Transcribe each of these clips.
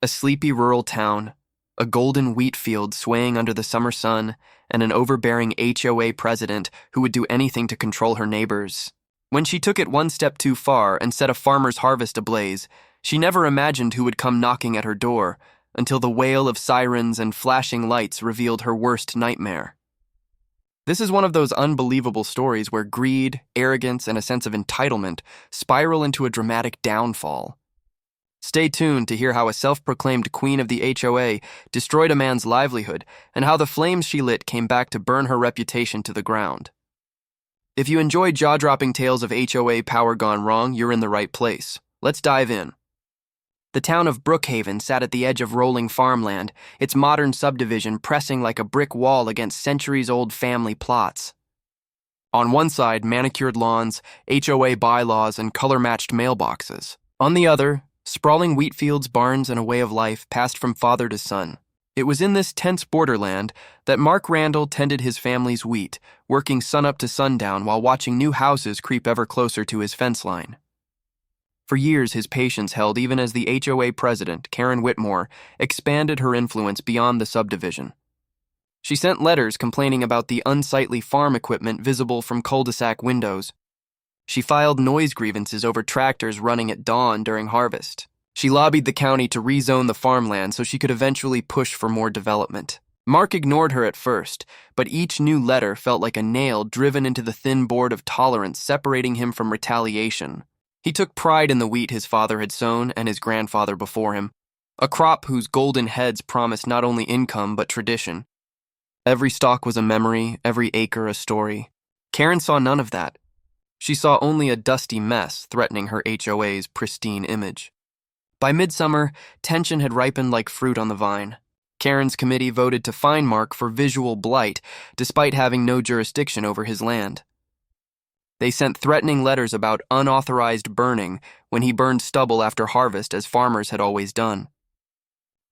A sleepy rural town, a golden wheat field swaying under the summer sun, and an overbearing HOA president who would do anything to control her neighbors. When she took it one step too far and set a farmer's harvest ablaze, she never imagined who would come knocking at her door, until the wail of sirens and flashing lights revealed her worst nightmare. This is one of those unbelievable stories where greed, arrogance, and a sense of entitlement spiral into a dramatic downfall. Stay tuned to hear how a self-proclaimed queen of the HOA destroyed a man's livelihood and how the flames she lit came back to burn her reputation to the ground. If you enjoy jaw-dropping tales of HOA power gone wrong, you're in the right place. Let's dive in. The town of Brookhaven sat at the edge of rolling farmland, its modern subdivision pressing like a brick wall against centuries-old family plots. On one side, manicured lawns, HOA bylaws, and color-matched mailboxes. On the other, sprawling wheat fields, barns, and a way of life passed from father to son. It was in this tense borderland that Mark Randall tended his family's wheat, working sunup to sundown while watching new houses creep ever closer to his fence line. For years, his patience held even as the HOA president, Karen Whitmore, expanded her influence beyond the subdivision. She sent letters complaining about the unsightly farm equipment visible from cul-de-sac windows. She filed noise grievances over tractors running at dawn during harvest. She lobbied the county to rezone the farmland so she could eventually push for more development. Mark ignored her at first, but each new letter felt like a nail driven into the thin board of tolerance separating him from retaliation. He took pride in the wheat his father had sown and his grandfather before him, a crop whose golden heads promised not only income but tradition. Every stalk was a memory, every acre a story. Karen saw none of that. She saw only a dusty mess threatening her HOA's pristine image. By midsummer, tension had ripened like fruit on the vine. Karen's committee voted to fine Mark for visual blight, despite having no jurisdiction over his land. They sent threatening letters about unauthorized burning when he burned stubble after harvest, as farmers had always done.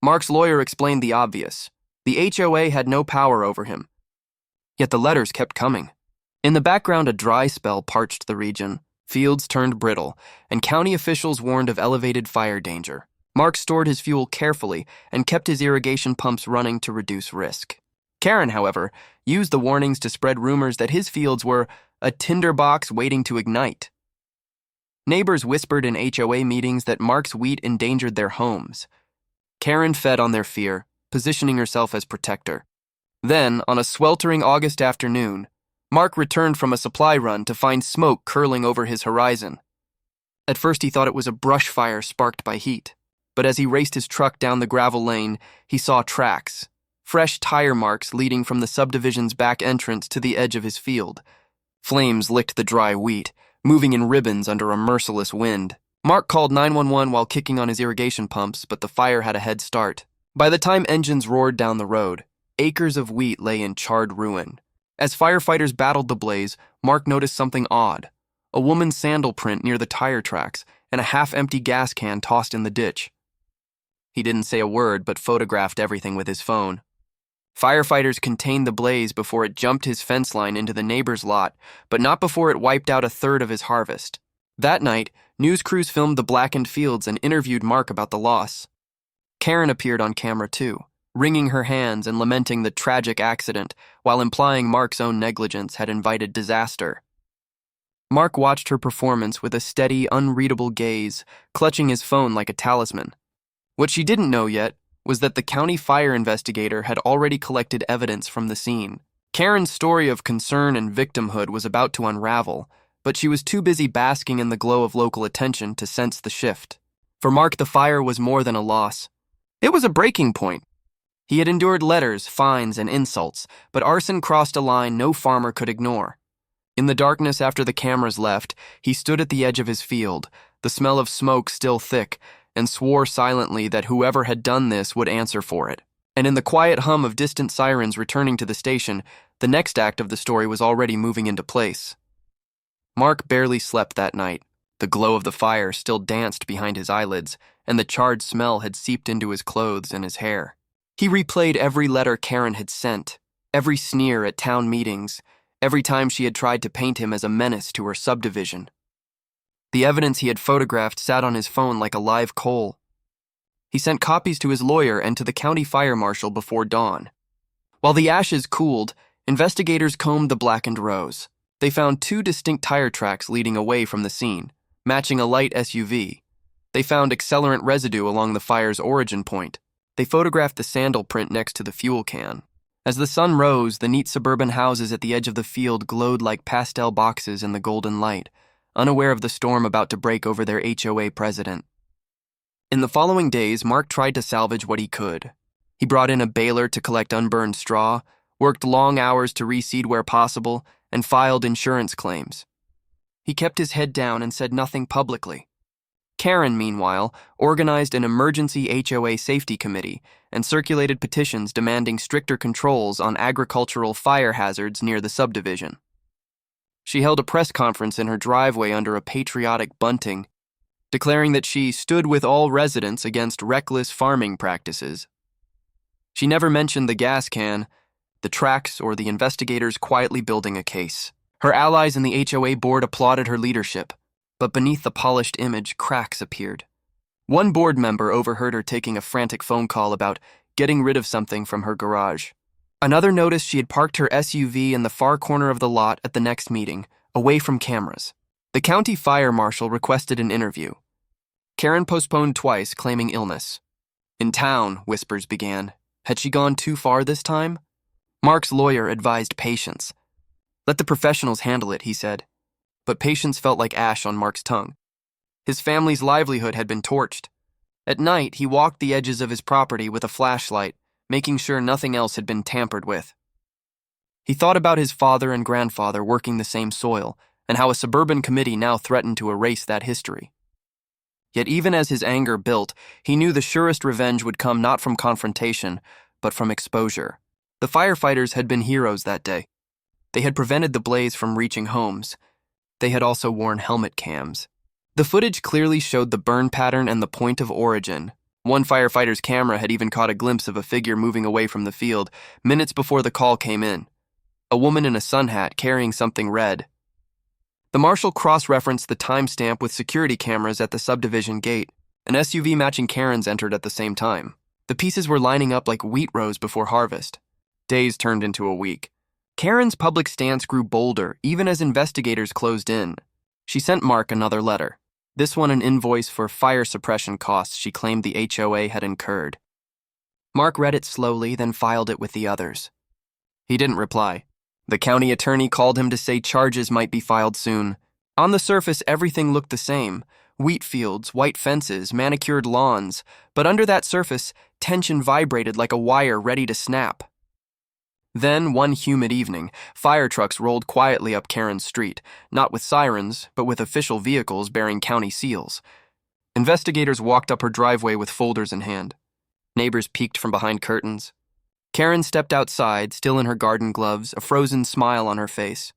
Mark's lawyer explained the obvious. The HOA had no power over him. Yet the letters kept coming. In the background, a dry spell parched the region. Fields turned brittle, and county officials warned of elevated fire danger. Mark stored his fuel carefully and kept his irrigation pumps running to reduce risk. Karen, however, used the warnings to spread rumors that his fields were a tinderbox waiting to ignite. Neighbors whispered in HOA meetings that Mark's wheat endangered their homes. Karen fed on their fear, positioning herself as protector. Then, on a sweltering August afternoon, Mark returned from a supply run to find smoke curling over his horizon. At first he thought it was a brush fire sparked by heat, but as he raced his truck down the gravel lane, he saw tracks, fresh tire marks leading from the subdivision's back entrance to the edge of his field. Flames licked the dry wheat, moving in ribbons under a merciless wind. Mark called 911 while kicking on his irrigation pumps, but the fire had a head start. By the time engines roared down the road, acres of wheat lay in charred ruin. As firefighters battled the blaze, Mark noticed something odd. A woman's sandal print near the tire tracks and a half-empty gas can tossed in the ditch. He didn't say a word but photographed everything with his phone. Firefighters contained the blaze before it jumped his fence line into the neighbor's lot, but not before it wiped out a third of his harvest. That night, news crews filmed the blackened fields and interviewed Mark about the loss. Karen appeared on camera too, wringing her hands and lamenting the tragic accident while implying Mark's own negligence had invited disaster. Mark watched her performance with a steady, unreadable gaze, clutching his phone like a talisman. What she didn't know yet was that the county fire investigator had already collected evidence from the scene. Karen's story of concern and victimhood was about to unravel, but she was too busy basking in the glow of local attention to sense the shift. For Mark, the fire was more than a loss. It was a breaking point. He had endured letters, fines, and insults, but arson crossed a line no farmer could ignore. In the darkness after the cameras left, he stood at the edge of his field, the smell of smoke still thick, and swore silently that whoever had done this would answer for it. And in the quiet hum of distant sirens returning to the station, the next act of the story was already moving into place. Mark barely slept that night. The glow of the fire still danced behind his eyelids, and the charred smell had seeped into his clothes and his hair. He replayed every letter Karen had sent, every sneer at town meetings, every time she had tried to paint him as a menace to her subdivision. The evidence he had photographed sat on his phone like a live coal. He sent copies to his lawyer and to the county fire marshal before dawn. While the ashes cooled, investigators combed the blackened rows. They found 2 distinct tire tracks leading away from the scene, matching a light SUV. They found accelerant residue along the fire's origin point. They photographed the sandal print next to the fuel can. As the sun rose, the neat suburban houses at the edge of the field glowed like pastel boxes in the golden light, unaware of the storm about to break over their HOA president. In the following days, Mark tried to salvage what he could. He brought in a baler to collect unburned straw, worked long hours to reseed where possible, and filed insurance claims. He kept his head down and said nothing publicly. Karen, meanwhile, organized an emergency HOA safety committee and circulated petitions demanding stricter controls on agricultural fire hazards near the subdivision. She held a press conference in her driveway under a patriotic bunting, declaring that she stood with all residents against reckless farming practices. She never mentioned the gas can, the tracks, or the investigators quietly building a case. Her allies in the HOA board applauded her leadership, but beneath the polished image, cracks appeared. One board member overheard her taking a frantic phone call about getting rid of something from her garage. Another noticed she had parked her SUV in the far corner of the lot at the next meeting, away from cameras. The county fire marshal requested an interview. Karen postponed twice, claiming illness. In town, whispers began. Had she gone too far this time? Mark's lawyer advised patience. Let the professionals handle it, he said. But patience felt like ash on Mark's tongue. His family's livelihood had been torched. At night, he walked the edges of his property with a flashlight, making sure nothing else had been tampered with. He thought about his father and grandfather working the same soil, and how a suburban committee now threatened to erase that history. Yet even as his anger built, he knew the surest revenge would come not from confrontation, but from exposure. The firefighters had been heroes that day. They had prevented the blaze from reaching homes. They had also worn helmet cams. The footage clearly showed the burn pattern and the point of origin. One firefighter's camera had even caught a glimpse of a figure moving away from the field minutes before the call came in. A woman in a sun hat carrying something red. The marshal cross-referenced the timestamp with security cameras at the subdivision gate. An SUV matching Karen's entered at the same time. The pieces were lining up like wheat rows before harvest. Days turned into a week. Karen's public stance grew bolder, even as investigators closed in. She sent Mark another letter. This one an invoice for fire suppression costs she claimed the HOA had incurred. Mark read it slowly, then filed it with the others. He didn't reply. The county attorney called him to say charges might be filed soon. On the surface, everything looked the same. Wheat fields, white fences, manicured lawns. But under that surface, tension vibrated like a wire ready to snap. Then, one humid evening, fire trucks rolled quietly up Karen's street, not with sirens, but with official vehicles bearing county seals. Investigators walked up her driveway with folders in hand. Neighbors peeked from behind curtains. Karen stepped outside, still in her garden gloves, a frozen smile on her face.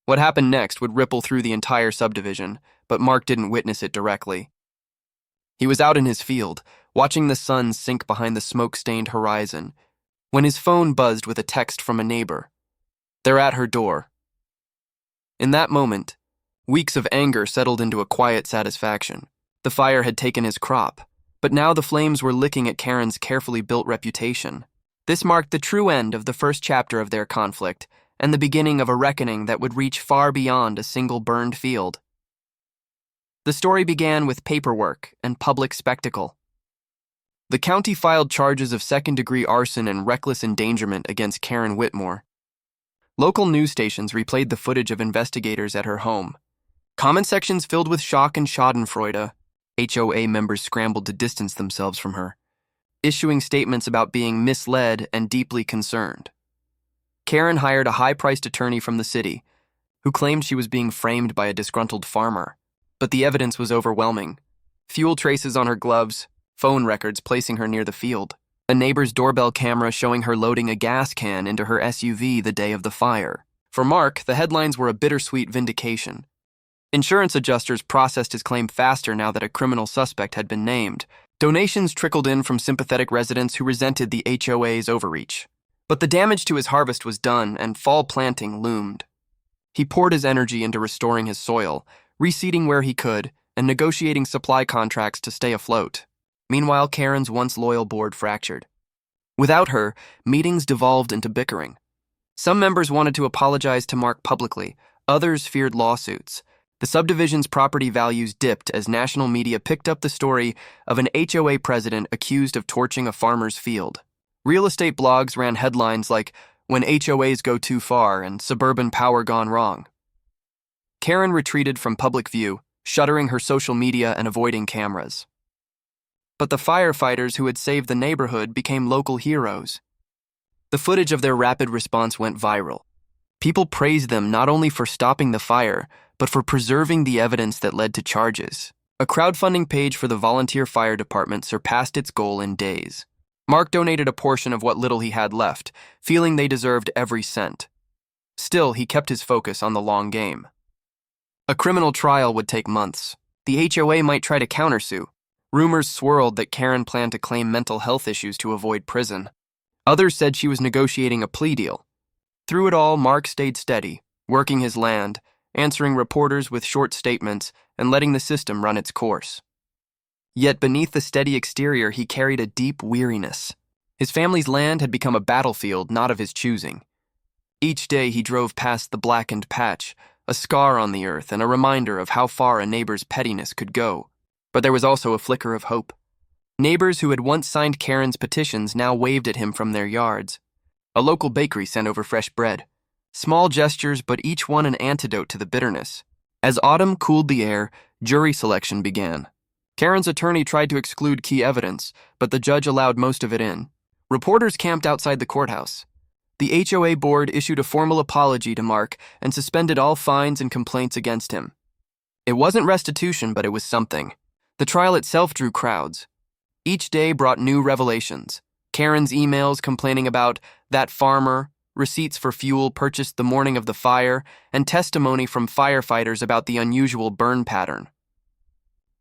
What happened next would ripple through the entire subdivision, but Mark didn't witness it directly. He was out in his field, watching the sun sink behind the smoke-stained horizon, when his phone buzzed with a text from a neighbor. They're at her door. In that moment, weeks of anger settled into a quiet satisfaction. The fire had taken his crop, but now the flames were licking at Karen's carefully built reputation. This marked the true end of the first chapter of their conflict, and the beginning of a reckoning that would reach far beyond a single burned field. The story began with paperwork and public spectacle. The county filed charges of second-degree arson and reckless endangerment against Karen Whitmore. Local news stations replayed the footage of investigators at her home. Comment sections filled with shock and schadenfreude. HOA members scrambled to distance themselves from her, issuing statements about being misled and deeply concerned. Karen hired a high-priced attorney from the city, who claimed she was being framed by a disgruntled farmer. But the evidence was overwhelming. Fuel traces on her gloves, phone records placing her near the field, a neighbor's doorbell camera showing her loading a gas can into her SUV the day of the fire. For Mark, the headlines were a bittersweet vindication. Insurance adjusters processed his claim faster now that a criminal suspect had been named. Donations trickled in from sympathetic residents who resented the HOA's overreach. But the damage to his harvest was done, and fall planting loomed. He poured his energy into restoring his soil, reseeding where he could, and negotiating supply contracts to stay afloat. Meanwhile, Karen's once loyal board fractured. Without her, meetings devolved into bickering. Some members wanted to apologize to Mark publicly, others feared lawsuits. The subdivision's property values dipped as national media picked up the story of an HOA president accused of torching a farmer's field. Real estate blogs ran headlines like, "When HOAs Go Too Far" and "Suburban Power Gone Wrong." Karen retreated from public view, shuttering her social media and avoiding cameras. But the firefighters who had saved the neighborhood became local heroes. The footage of their rapid response went viral. People praised them not only for stopping the fire, but for preserving the evidence that led to charges. A crowdfunding page for the volunteer fire department surpassed its goal in days. Mark donated a portion of what little he had left, feeling they deserved every cent. Still, he kept his focus on the long game. A criminal trial would take months. The HOA might try to countersue. Rumors swirled that Karen planned to claim mental health issues to avoid prison. Others said she was negotiating a plea deal. Through it all, Mark stayed steady, working his land, answering reporters with short statements, and letting the system run its course. Yet beneath the steady exterior, he carried a deep weariness. His family's land had become a battlefield not of his choosing. Each day he drove past the blackened patch, a scar on the earth and a reminder of how far a neighbor's pettiness could go. But there was also a flicker of hope. Neighbors who had once signed Karen's petitions now waved at him from their yards. A local bakery sent over fresh bread. Small gestures, but each one an antidote to the bitterness. As autumn cooled the air, jury selection began. Karen's attorney tried to exclude key evidence, but the judge allowed most of it in. Reporters camped outside the courthouse. The HOA board issued a formal apology to Mark and suspended all fines and complaints against him. It wasn't restitution, but it was something. The trial itself drew crowds. Each day brought new revelations. Karen's emails complaining about that farmer, receipts for fuel purchased the morning of the fire, and testimony from firefighters about the unusual burn pattern.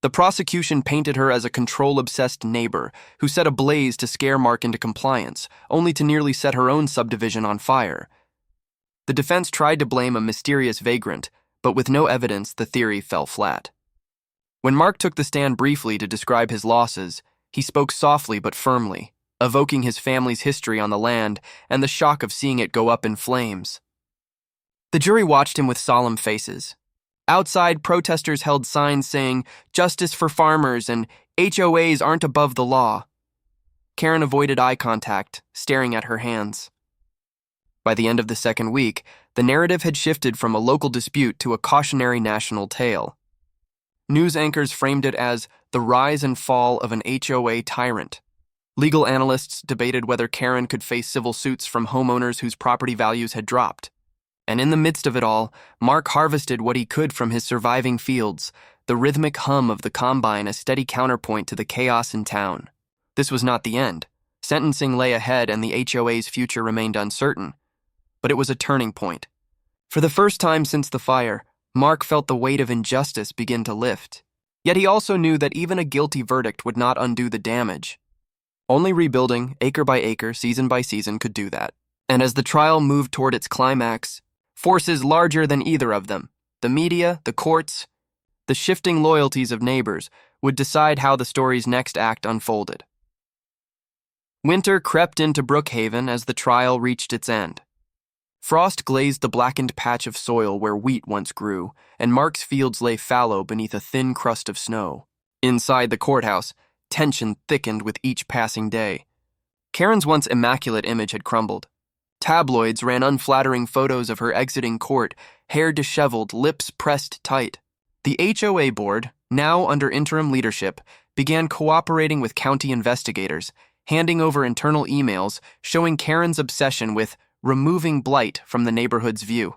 The prosecution painted her as a control-obsessed neighbor who set a blaze to scare Mark into compliance, only to nearly set her own subdivision on fire. The defense tried to blame a mysterious vagrant, but with no evidence, the theory fell flat. When Mark took the stand briefly to describe his losses, he spoke softly but firmly, evoking his family's history on the land and the shock of seeing it go up in flames. The jury watched him with solemn faces. Outside, protesters held signs saying, "Justice for farmers" and "HOAs aren't above the law." Karen avoided eye contact, staring at her hands. By the end of the second week, the narrative had shifted from a local dispute to a cautionary national tale. News anchors framed it as the rise and fall of an HOA tyrant. Legal analysts debated whether Karen could face civil suits from homeowners whose property values had dropped. And in the midst of it all, Mark harvested what he could from his surviving fields, the rhythmic hum of the combine a steady counterpoint to the chaos in town. This was not the end. Sentencing lay ahead and the HOA's future remained uncertain. But it was a turning point. For the first time since the fire, Mark felt the weight of injustice begin to lift. Yet he also knew that even a guilty verdict would not undo the damage. Only rebuilding, acre by acre, season by season, could do that. And as the trial moved toward its climax, forces larger than either of them, the media, the courts, the shifting loyalties of neighbors, would decide how the story's next act unfolded. Winter crept into Brookhaven as the trial reached its end. Frost glazed the blackened patch of soil where wheat once grew, and Mark's fields lay fallow beneath a thin crust of snow. Inside the courthouse, tension thickened with each passing day. Karen's once immaculate image had crumbled. Tabloids ran unflattering photos of her exiting court, hair disheveled, lips pressed tight. The HOA board, now under interim leadership, began cooperating with county investigators, handing over internal emails showing Karen's obsession with removing blight from the neighborhood's view.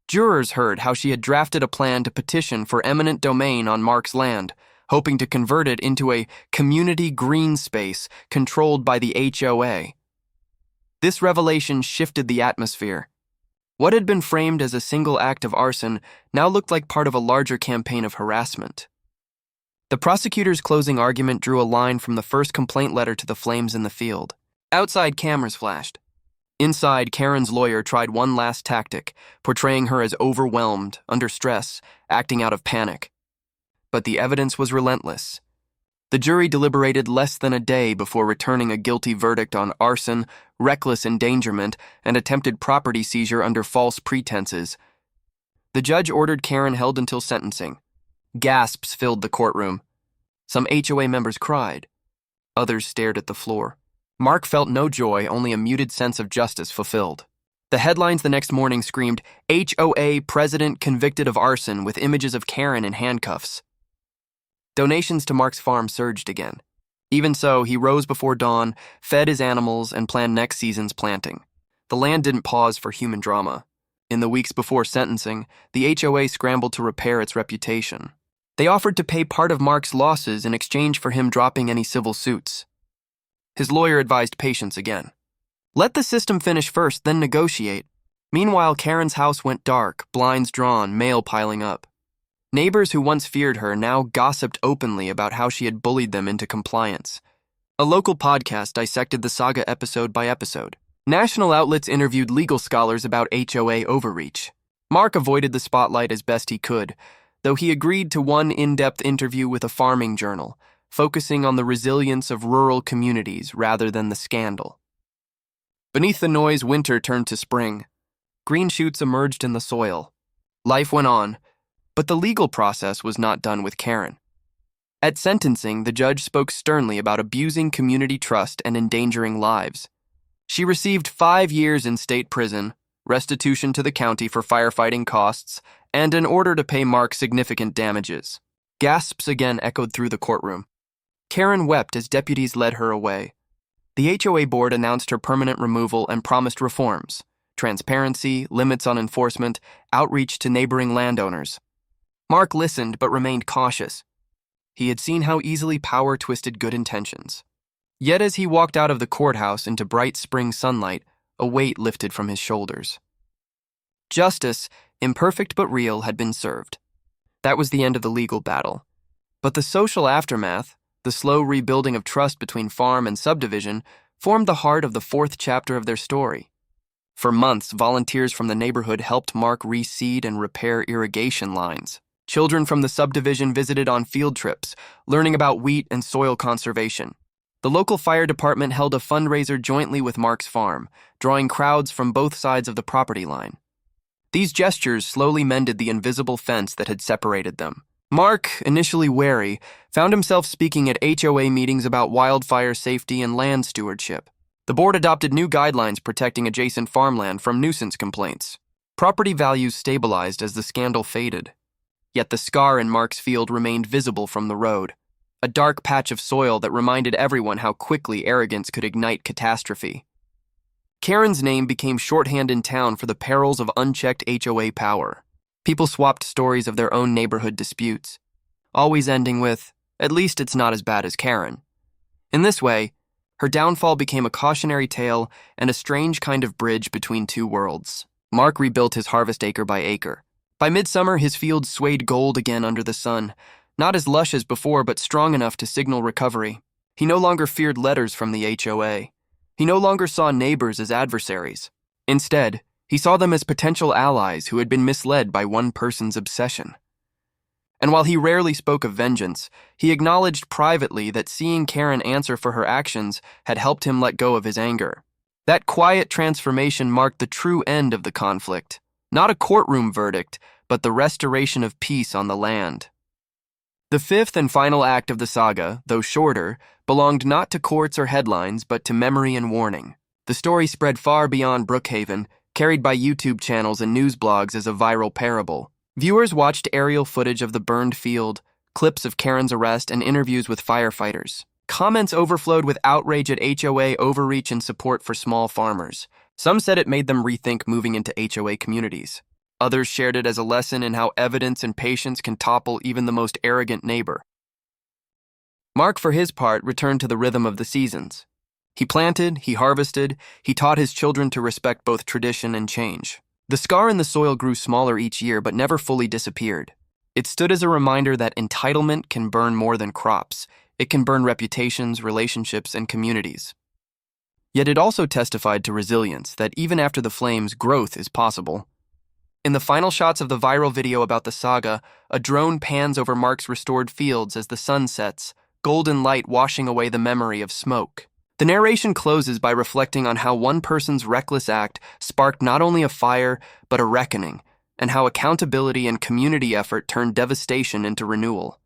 Jurors heard how she had drafted a plan to petition for eminent domain on Mark's land, hoping to convert it into a community green space controlled by the HOA. This revelation shifted the atmosphere. What had been framed as a single act of arson now looked like part of a larger campaign of harassment. The prosecutor's closing argument drew a line from the first complaint letter to the flames in the field. Outside, cameras flashed. Inside, Karen's lawyer tried one last tactic, portraying her as overwhelmed, under stress, acting out of panic. But the evidence was relentless. The jury deliberated less than a day before returning a guilty verdict on arson, reckless endangerment, and attempted property seizure under false pretenses. The judge ordered Karen held until sentencing. Gasps filled the courtroom. Some HOA members cried. Others stared at the floor. Mark felt no joy, only a muted sense of justice fulfilled. The headlines the next morning screamed, HOA president convicted of arson, with images of Karen in handcuffs. Donations to Mark's farm surged again. Even so, he rose before dawn, fed his animals, and planned next season's planting. The land didn't pause for human drama. In the weeks before sentencing, the HOA scrambled to repair its reputation. They offered to pay part of Mark's losses in exchange for him dropping any civil suits. His lawyer advised patience again. Let the system finish first, then negotiate. Meanwhile, Karen's house went dark, blinds drawn, mail piling up. Neighbors who once feared her now gossiped openly about how she had bullied them into compliance. A local podcast dissected the saga episode by episode. National outlets interviewed legal scholars about HOA overreach. Mark avoided the spotlight as best he could, though he agreed to one in-depth interview with a farming journal, focusing on the resilience of rural communities rather than the scandal. Beneath the noise, winter turned to spring. Green shoots emerged in the soil. Life went on, but the legal process was not done with Karen. At sentencing, the judge spoke sternly about abusing community trust and endangering lives. She received 5 years in state prison, restitution to the county for firefighting costs, and an order to pay Mark significant damages. Gasps again echoed through the courtroom. Karen wept as deputies led her away. The HOA board announced her permanent removal and promised reforms: transparency, limits on enforcement, outreach to neighboring landowners. Mark listened but remained cautious. He had seen how easily power twisted good intentions. Yet as he walked out of the courthouse into bright spring sunlight, a weight lifted from his shoulders. Justice, imperfect but real, had been served. That was the end of the legal battle. But the social aftermath, the slow rebuilding of trust between farm and subdivision, formed the heart of the 4th chapter of their story. For months, volunteers from the neighborhood helped Mark reseed and repair irrigation lines. Children from the subdivision visited on field trips, learning about wheat and soil conservation. The local fire department held a fundraiser jointly with Mark's farm, drawing crowds from both sides of the property line. These gestures slowly mended the invisible fence that had separated them. Mark, initially wary, found himself speaking at HOA meetings about wildfire safety and land stewardship. The board adopted new guidelines protecting adjacent farmland from nuisance complaints. Property values stabilized as the scandal faded. Yet the scar in Mark's field remained visible from the road, a dark patch of soil that reminded everyone how quickly arrogance could ignite catastrophe. Karen's name became shorthand in town for the perils of unchecked HOA power. People swapped stories of their own neighborhood disputes, always ending with, "At least it's not as bad as Karen." In this way, her downfall became a cautionary tale and a strange kind of bridge between two worlds. Mark rebuilt his harvest acre by acre. By midsummer, his fields swayed gold again under the sun, not as lush as before, but strong enough to signal recovery. He no longer feared letters from the HOA. He no longer saw neighbors as adversaries. Instead, he saw them as potential allies who had been misled by one person's obsession. And while he rarely spoke of vengeance, he acknowledged privately that seeing Karen answer for her actions had helped him let go of his anger. That quiet transformation marked the true end of the conflict. Not a courtroom verdict, but the restoration of peace on the land. The 5th and final act of the saga, though shorter, belonged not to courts or headlines, but to memory and warning. The story spread far beyond Brookhaven, carried by YouTube channels and news blogs as a viral parable. Viewers watched aerial footage of the burned field, clips of Karen's arrest, and interviews with firefighters. Comments overflowed with outrage at HOA overreach and support for small farmers. Some said it made them rethink moving into HOA communities. Others shared it as a lesson in how evidence and patience can topple even the most arrogant neighbor. Mark, for his part, returned to the rhythm of the seasons. He planted, he harvested, he taught his children to respect both tradition and change. The scar in the soil grew smaller each year, but never fully disappeared. It stood as a reminder that entitlement can burn more than crops. It can burn reputations, relationships, and communities. Yet it also testified to resilience, that even after the flames, growth is possible. In the final shots of the viral video about the saga, a drone pans over Mark's restored fields as the sun sets, golden light washing away the memory of smoke. The narration closes by reflecting on how one person's reckless act sparked not only a fire, but a reckoning, and how accountability and community effort turned devastation into renewal.